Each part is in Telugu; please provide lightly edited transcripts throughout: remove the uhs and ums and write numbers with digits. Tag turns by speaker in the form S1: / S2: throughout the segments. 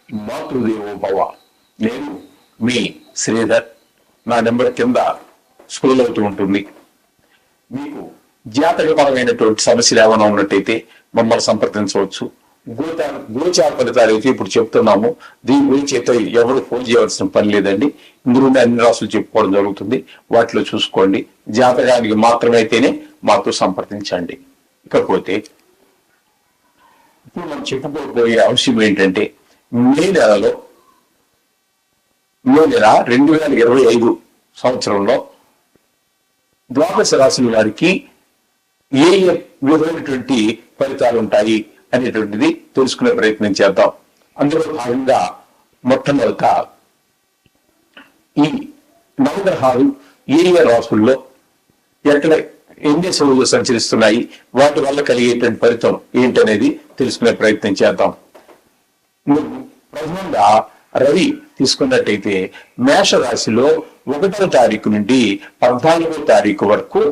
S1: మాతృదేవో భవ. నేను మీ శ్రీధర్. నా నెంబర్ కింద స్క్రోల్ అవుతూ ఉంటుంది. మీకు జాతకపరమైనటువంటి సమస్యలు ఏమైనా ఉన్నట్టయితే మమ్మల్ని సంప్రదించవచ్చు. గోచార ఫలితాలు అయితే ఇప్పుడు చెప్తున్నాము. దీని గురించి అయితే ఎవరు ఫోన్ చేయవలసిన పని లేదండి. ఇందులోనే అన్ని రాసులు చెప్పుకోవడం జరుగుతుంది. వాటిలో చూసుకోండి. జాతకానికి మాత్రమైతేనే మాతో సంప్రదించండి. ఇకపోతే ఇప్పుడు మనం చెప్పుకోబోయే అంశం ఏంటంటే, మే నెల 2025 సంవత్సరంలో ద్వాదశ రాశుల వారికి ఏ విధమైనటువంటి ఫలితాలు ఉంటాయి అనేటువంటిది తెలుసుకునే ప్రయత్నం చేద్దాం. అందులో భాగంగా మొట్టమొదట ఈ నవగ్రహాలు ఏ రాశుల్లో ఎక్కడ ఎన్ని దశలు సంచరిస్తున్నాయి, వాటి వల్ల కలిగేటువంటి ఫలితం ఏంటనేది తెలుసుకునే ప్రయత్నం చేద్దాం. ప్రధానంగా రవి తీసుకున్నట్టయితే మేషరాశిలో 1వ తారీఖు నుండి 14వ తారీఖు వరకు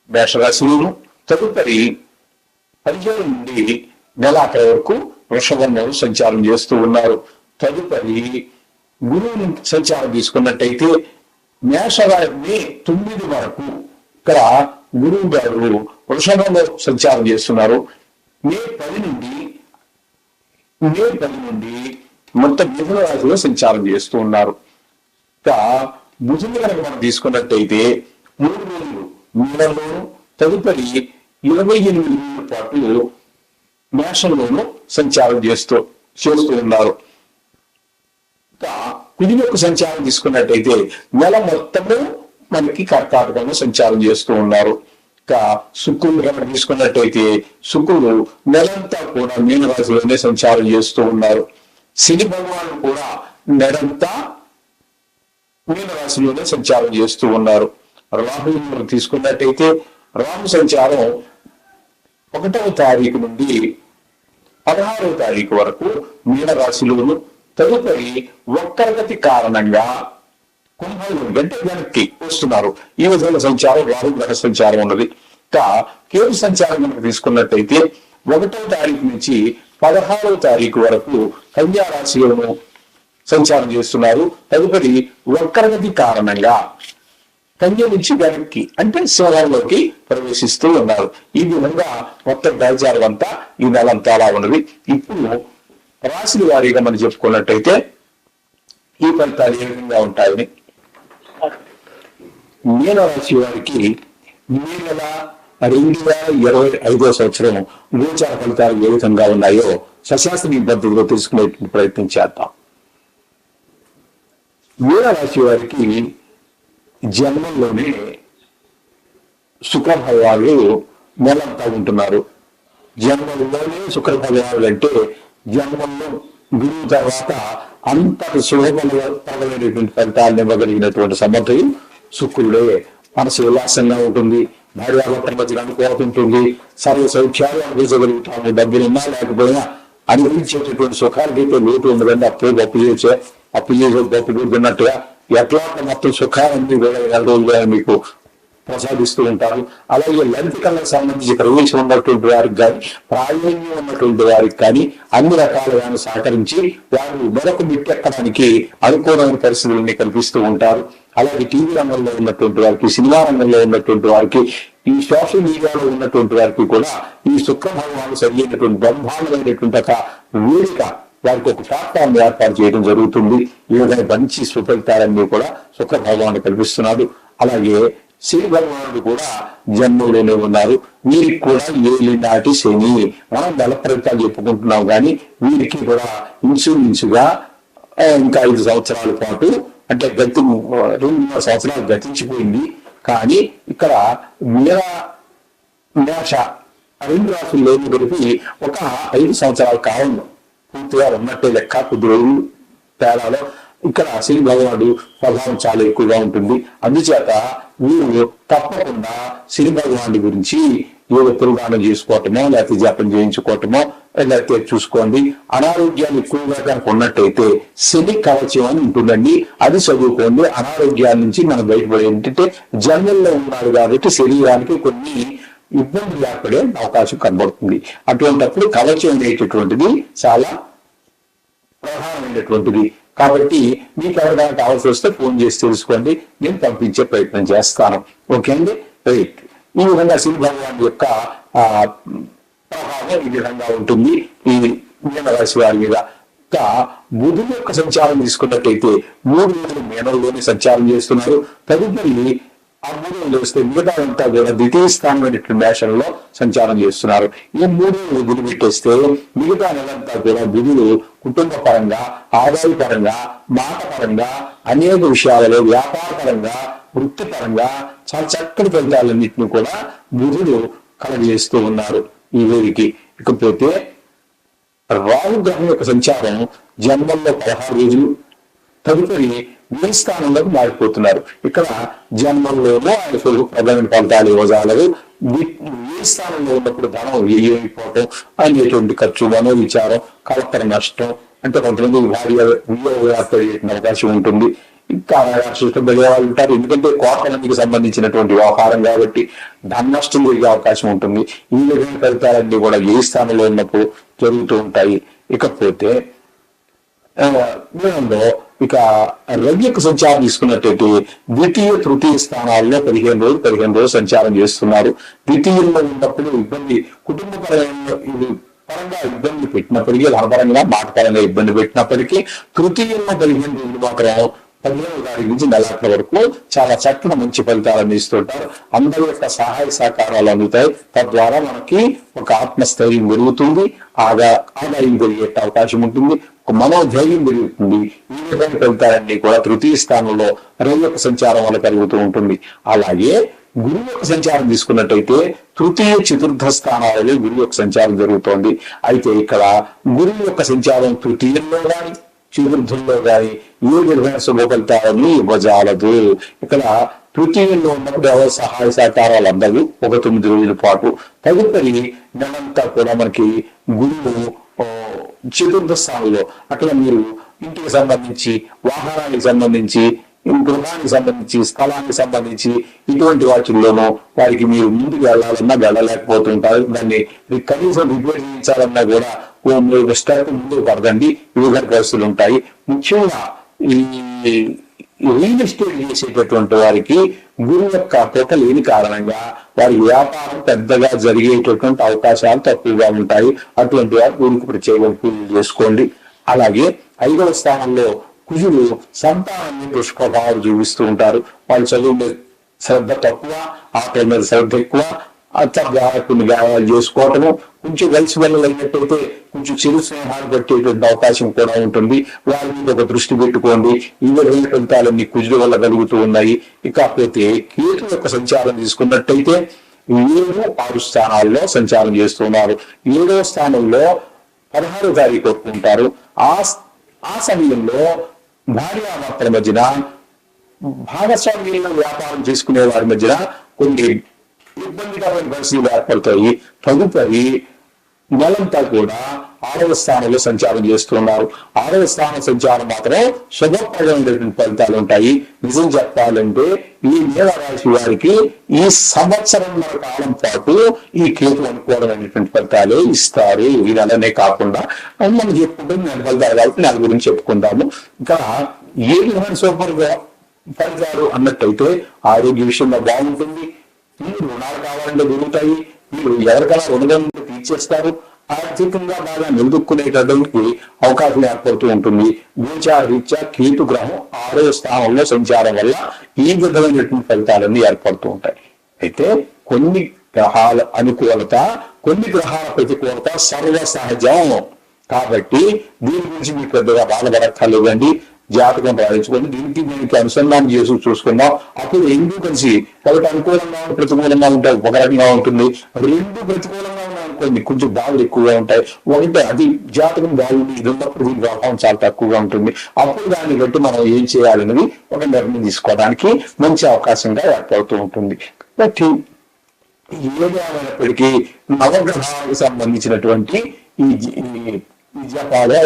S1: మేషరాశిలోను, తదుపరి 15 నుండి నెలాఖరి వరకు వృషభంలో సంచారం చేస్తూ ఉన్నారు. తదుపరి గురువుని సంచారం తీసుకున్నట్టయితే మేషరాశి 9 వరకు ఇక్కడ గురువు గారు వృషభంలో సంచారం చేస్తున్నారు. మే 10 నుండి మొత్తం మిథున రాశిలో సంచారం చేస్తూ ఉన్నారు. ఇంకా బుధుని కనుక మనం తీసుకున్నట్టయితే 3 రోజులు మీనంలోను, తదుపరి 28 రోజుల పాటు మేషంలోనూ సంచారం చేస్తూ ఉన్నారు. ఇంకా కుజుని యొక్క సంచారం తీసుకున్నట్టయితే నెల మొత్తము మనకి కర్కాటకంలో సంచారం చేస్తూ ఉన్నారు. ఇంకా శుక్రుడు కనుక తీసుకున్నట్టయితే శుక్రుడు నెలంతా కూడా మీనరాశిలోనే సంచారం చేస్తూ ఉన్నారు. శని భగవానుడు కూడా నెలంతా మీనరాశిలోనే సంచారం చేస్తూ ఉన్నారు. రాహువు తీసుకున్నట్టయితే రాహు సంచారం 1వ తారీఖు నుండి 16వ తారీఖు వరకు మీనరాశిలోను, తదుపరి వక్రగతి కారణంగా కుంభంలో గంట వెనక్కి వస్తున్నారు. ఈ విధంగా సంచారం రాహు గ్రహ సంచారం ఉన్నది. ఇంకా కేతు సంచారం కనుక తీసుకున్నట్టయితే 1వ తారీఖు నుంచి 16వ తారీఖు వరకు కన్యా రాశిలోను సంచారం చేస్తున్నారు. తదుపరి వక్రగతి కారణంగా కన్య నుంచి వెనక్కి అంటే సింహంలోకి ప్రవేశిస్తూ ఉన్నారు. ఈ విధంగా మొత్తం గ్రహచారం అంతా ఈ నెలంతా అలా ఉన్నది. ఇప్పుడు రాశుల వారీగా మనం చెప్పుకున్నట్టయితే ఈ ఫలితాలు ఏ విధంగా ఉంటాయని, మీనరాశి వారికి మే నెల 2025 సంవత్సరం గోచార ఫలితాలు ఏ విధంగా ఉన్నాయో సశాస్త్రీయ పద్ధతిలో తెలుసుకునే ప్రయత్నం చేద్దాం. మీనరాశి వారికి జన్మంలోనే శుక్ర భగవానుడు నెలంతా ఉంటున్నారు. జన్మంలోనే శుక్ర భగవానుడు అంటే జన్మంలో గురువు తర్వాత అంత శుభపరమైనటువంటి ఫలితాలను ఇవ్వగలిగినటువంటి సమర్థుడు శుక్రుడే. మనసు ఉల్లాసంగా ఉంటుంది, భార్యాభర్తల మధ్య అనుకోతుంటుంది, సర్వ సౌఖ్యాలు అనుభవించగలుగుతాము. డబ్బులున్నా లేకపోయినా అనుభవించేటటువంటి సుఖాలకైతే లోటు ఉండదండి. అప్పు చేసే గొప్ప గుర్తున్నట్టుగా ఎట్లా మొత్తం సుఖాలన్నీ కూడా 2 రోజులుగా మీకు ప్రసాదిస్తూ ఉంటారు. అలాగే లౌకికంగా సంబంధించి ప్రవేశం ఉన్నటువంటి వారికి కానీ, ప్రావీణ్యం ఉన్నటువంటి వారికి కానీ అన్ని రకాలుగా సహకరించి వారు మరొక మెట్టెక్కడానికి అనుకూలమైన పరిస్థితులని కల్పిస్తూ ఉంటారు. అలాగే టీవీ రంగంలో ఉన్నటువంటి వారికి, సినిమా రంగంలో ఉన్నటువంటి వారికి, ఈ సోషల్ మీడియాలో ఉన్నటువంటి వారికి కూడా ఈ శుక్ర భగవాను సరైనటువంటి బ్రహ్మాండమైనటువంటి ఒక వేదిక, వారికి ఒక ప్లాట్ఫామ్ ఏర్పాటు చేయడం జరుగుతుంది. ఈ విధంగా మంచి సుఫలితాలన్నీ కూడా శుక్ర భగవాను కల్పిస్తున్నాడు. అలాగే శని భగవానుడు కూడా జన్మలోనే ఉన్నారు. వీరికి కూడా ఏలినాటి శని, మనం నెల ఫలితాలు చెప్పుకుంటున్నాం కానీ వీరికి కూడా ఇన్సూరెన్స్గా ఇంకా 5 సంవత్సరాల పాటు అంటే 2 సంవత్సరాలు గతించిపోయింది. కానీ ఇక్కడ మేష 2 రాశుల్లో కలిపి ఒక 5 సంవత్సరాల కాలం పూర్తిగా ఉన్నట్టే లెక్క. కొద్ది రోజులు తేడాలో ఇక్కడ శని భగవానుడు ప్రభావం చాలా ఎక్కువగా ఉంటుంది. అందుచేత వీరు తప్పకుండా శని భగవానుడి గురించి ఏదో పురుగానం చేసుకోవటమో లేకపోతే జపం చేయించుకోవటమో లేకపోతే చూసుకోండి. అనారోగ్యాలు ఎక్కువగా కనుక ఉన్నట్టయితే శని కవచం అని ఉంటుందండి, అది చదువుకోండి. అనారోగ్యాల నుంచి మనం బయటపడే ఏంటంటే జన్మల్లో ఉన్నారు కాబట్టి శరీరానికి కొన్ని ఇబ్బందులు ఏర్పడే అవకాశం కనబడుతుంది. అటువంటిప్పుడు కవచం అనేటటువంటిది చాలా ప్రధానమైన అద్భుతమైనటువంటిది. కాబట్టి మీకు ఎవరికైనా కావాల్సి వస్తే ఫోన్ చేసి తెలుసుకోండి, నేను పంపించే ప్రయత్నం చేస్తాను. ఓకే అండి, రైట్. ఈ విధంగా శని భగవాన్ యొక్క ప్రభావం ఈ విధంగా ఉంటుంది ఈ మీనరాశి వారి మీద. బుధుడు యొక్క సంచారం తీసుకున్నట్టయితే 3 రోజులు మీనంలోనే సంచారం చేస్తున్నారు. తదుపరి ఆ 3 రోజులు వస్తే మిగతా అంతా కూడా ద్వితీయ స్థానమైనటువంటి మేషంలో సంచారం చేస్తున్నారు. ఈ 3 రోజులు వదిలిపెట్టేస్తే మిగతా నెలంతా కూడా బుధుడు కుటుంబ పరంగా, ఆదాయ పరంగా, మాట పరంగా, అనేక విషయాలలో వ్యాపార పరంగా, వృత్తిపరంగా చాలా చక్కటి ఫలితాలన్నింటినీ కూడా బుధుడు కలగజేస్తూ ఉన్నారు ఈ వీరికి. ఇకపోతే రాహుగ్రహం యొక్క సంచారం జన్మంలో 16 రోజులు, తదుపరి వ్యయ స్థానంలోకి మారిపోతున్నారు. ఇక్కడ జన్మంలోనూ ఆయన ప్రధాన ఫలితాలు ఇవ్వజాలరు. వ్యయ స్థానంలో ఉన్నప్పుడు ధనం వ్యయమైపోవటం, అనేటువంటి ఖర్చు, మనోవిచారం, కలెక్టర్ నష్టం, అంటే కొంతమంది భార్య వియోగ అవకాశం ఉంటుంది. ఇంకా సిస్టబడే వాళ్ళు ఉంటారు. ఎందుకంటే కోట్లకి సంబంధించినటువంటి వ్యవహారం కాబట్టి ధన నష్టం జరిగే అవకాశం ఉంటుంది. ఈ విధంగా ఫలితాలన్నీ కూడా ఏ స్థానంలో ఉన్నప్పుడు జరుగుతూ ఉంటాయి. ఇకపోతే వీళ్ళలో ఇక రవి యొక్క సంచారం తీసుకున్నట్టయితే ద్వితీయ, తృతీయ స్థానాల్లో 15 రోజులు సంచారం చేస్తున్నారు. ద్వితీయంలో ఉన్నప్పుడు ఇబ్బంది, కుటుంబ పరంగా ఇబ్బంది పెట్టినప్పటికీ, ధనపరంగా, మాట పరంగా ఇబ్బంది పెట్టినప్పటికీ, తృతీయంలో 15 రోజులు మాత్రం 15వ తారీఖు నుంచి నెలాఖరు వరకు చాలా చక్కటి మంచి ఫలితాలను ఇస్తుంటారు. అందరి యొక్క సహాయ సహకారాలు అందుతాయి. తద్వారా మనకి ఒక ఆత్మస్థైర్యం పెరుగుతుంది, ఆదాయం పెరిగే అవకాశం ఉంటుంది, ఒక మనోధైర్యం పెరుగుతుంది. ఈ విధంగా ఫలితాలన్నీ కూడా తృతీయ స్థానంలో రవి యొక్క సంచారం వల్ల కలుగుతూ ఉంటుంది. అలాగే గురువు యొక్క సంచారం తీసుకున్నట్టయితే తృతీయ, చతుర్థ స్థానాలలో గురువు యొక్క సంచారం జరుగుతోంది. అయితే ఇక్కడ గురువు యొక్క సంచారం తృతీయంలో కానీ, చతుర్థంలో కానీ ఏ విధమైన శుభ ఫలితాలను ఇవ్వజాలదు. ఇక్కడ తృతీయంలో ఉన్నప్పుడు ఎవరు సహాయ సహకారాలు అందరూ ఒక 9 రోజుల పాటు. తదుపరి నెలంతా కూడా మనకి గురువు చతుర్థ స్థానంలో, అక్కడ మీరు ఇంటికి సంబంధించి, వాహనానికి సంబంధించి, గృహానికి సంబంధించి, స్థలానికి సంబంధించి ఇటువంటి వాటిల్లోనూ వారికి మీరు ముందుకు వెళ్ళాలన్నా వెళ్ళలేకపోతుంటారు. దాన్ని కనీసం విభజించాలన్నా కూడా ముందుకు పడదండి. వివిధ పరిస్థితులు ఉంటాయి. ముఖ్యంగా ఈ రియల్ ఎస్టేట్ చేసేటటువంటి వారికి గురువు యొక్క కోట లేని కారణంగా వారి వ్యాపారం పెద్దగా జరిగేటటువంటి అవకాశాలు తక్కువగా ఉంటాయి. అటువంటి వారు గురువుకు ప్రత్యేకంగా పూజలు చేసుకోండి. అలాగే 5వ స్థానంలో కుజుడు సంతానాన్ని దుష్ప్రభావాలు చూపిస్తూ ఉంటారు. వాళ్ళు చదువు మీద శ్రద్ధ తక్కువ, ఆటల మీద శ్రద్ధ ఎక్కువ, కొన్ని గాయాలు చేసుకోవటము, కొంచెం కలిసి వెళ్ళగలిగినట్టయితే కొంచెం చిరు స్నేహాలు పెట్టేటువంటి అవకాశం కూడా ఉంటుంది. వారి మీద ఒక దృష్టి పెట్టుకోండి. ఈ విధమైన ఫలితాలన్నీ కుజుడు వల్ల కలుగుతూ ఉన్నాయి. ఇకపోతే కేతు యొక్క సంచారం తీసుకున్నట్టయితే 7, 6 స్థానాల్లో సంచారం చేస్తున్నారు. 7వ స్థానంలో 16వ తారీఖు వరకు ఉంటారు. ఆ సమయంలో భార్యాభర్తల మధ్యన, భాగస్వామ్యంలో వ్యాపారం చేసుకునే వారి మధ్యన కొన్ని ఇబ్బందికరమైన పరిస్థితులు ఏర్పడతాయి. తదుపరి నెలంతా కూడా 6వ స్థానంలో సంచారం చేస్తున్నారు. 6వ స్థాన సంచారం మాత్రం శుభప్రదమైనటువంటి ఫలితాలు ఉంటాయి. నిజం చెప్పాలంటే ఈ మీనరాశి వారికి ఈ సంవత్సరంన్నర కాలం పాటు ఈ కేతు అనుకూలమైనటువంటి ఫలితాలు ఇస్తారు. ఈ నెలనే కాకుండా మనం చెప్పుకుంటే నెల ఫలితాలు కాబట్టి నెల గురించి చెప్పుకుందాము. ఇంకా ఏ విధమైన సూపర్గా ఫలితాలు అన్నట్టయితే ఆరోగ్య విషయంలో బాగుంటుంది. మీరు రుణాలు కావాలంటే దొరుకుతాయి. మీరు ఎవరికైనా రుణం తీర్చేస్తారు. ఆర్థికంగా బాగా నిలదొక్కునేటటువంటి అవకాశం ఏర్పడుతూ ఉంటుంది. గోచార రీత్యా కేతు గ్రహం 6వ స్థానంలో సంచారం వల్ల ఈ విధమైనటువంటి ఫలితాలన్నీ ఏర్పడుతూ ఉంటాయి. అయితే కొన్ని గ్రహాల అనుకూలత, కొన్ని గ్రహాల ప్రతికూలత సర్వసహజం. కాబట్టి దీని గురించి మీకు పెద్దగా బాధపడక్కర్లేదండి. జాతకం రాయించుకొని దీనికి అనుసంధానం చేసి చూసుకుందాం. అప్పుడు రెండు కలిసి ఒకటి అనుకూలంగా ప్రతికూలంగా ఉంటాయి, ఒక రకంగా ఉంటుంది. రెండు ప్రతికూలంగా ఉన్నాయనుకోండి కొంచెం బాధలు ఎక్కువగా ఉంటాయి. ఒకటి అది జాతకం బాగుంది, ఇది ఉన్నప్పుడు దీని ప్రభావం చాలా తక్కువగా ఉంటుంది. అప్పుడు దాన్ని బట్టి మనం ఏం చేయాలనేది ఒక నిర్ణయం తీసుకోవడానికి మంచి అవకాశంగా ఏర్పడుతూ ఉంటుంది. కాబట్టి ఏదైనప్పటికీ నవగ్రహాలకు సంబంధించినటువంటి ఈ జపాలు,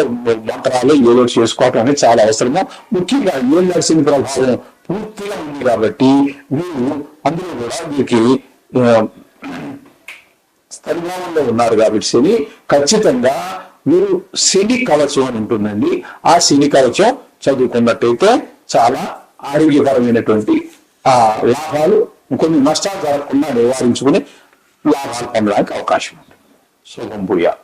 S1: మంత్రాలు ఏదో చేసుకోవటం అనేది చాలా అవసరము. ముఖ్యంగా ఏళ్ళసిన ప్రభావం పూర్తిగా ఉంది కాబట్టి మీరు అందరూ కూడా వీరికి స్థిరంగా ఉన్నారు కాబట్టి ఖచ్చితంగా మీరు శని కవచం అని ఉంటుందండి. ఆ శని కవచం చదువుకున్నట్టయితే చాలా ఆరోగ్యపరమైనటువంటి లాభాలు, కొన్ని నష్టాలు జరగకుండా నివారించుకుని లాభాలు పొందడానికి అవకాశం ఉంది. శుభం భూయా.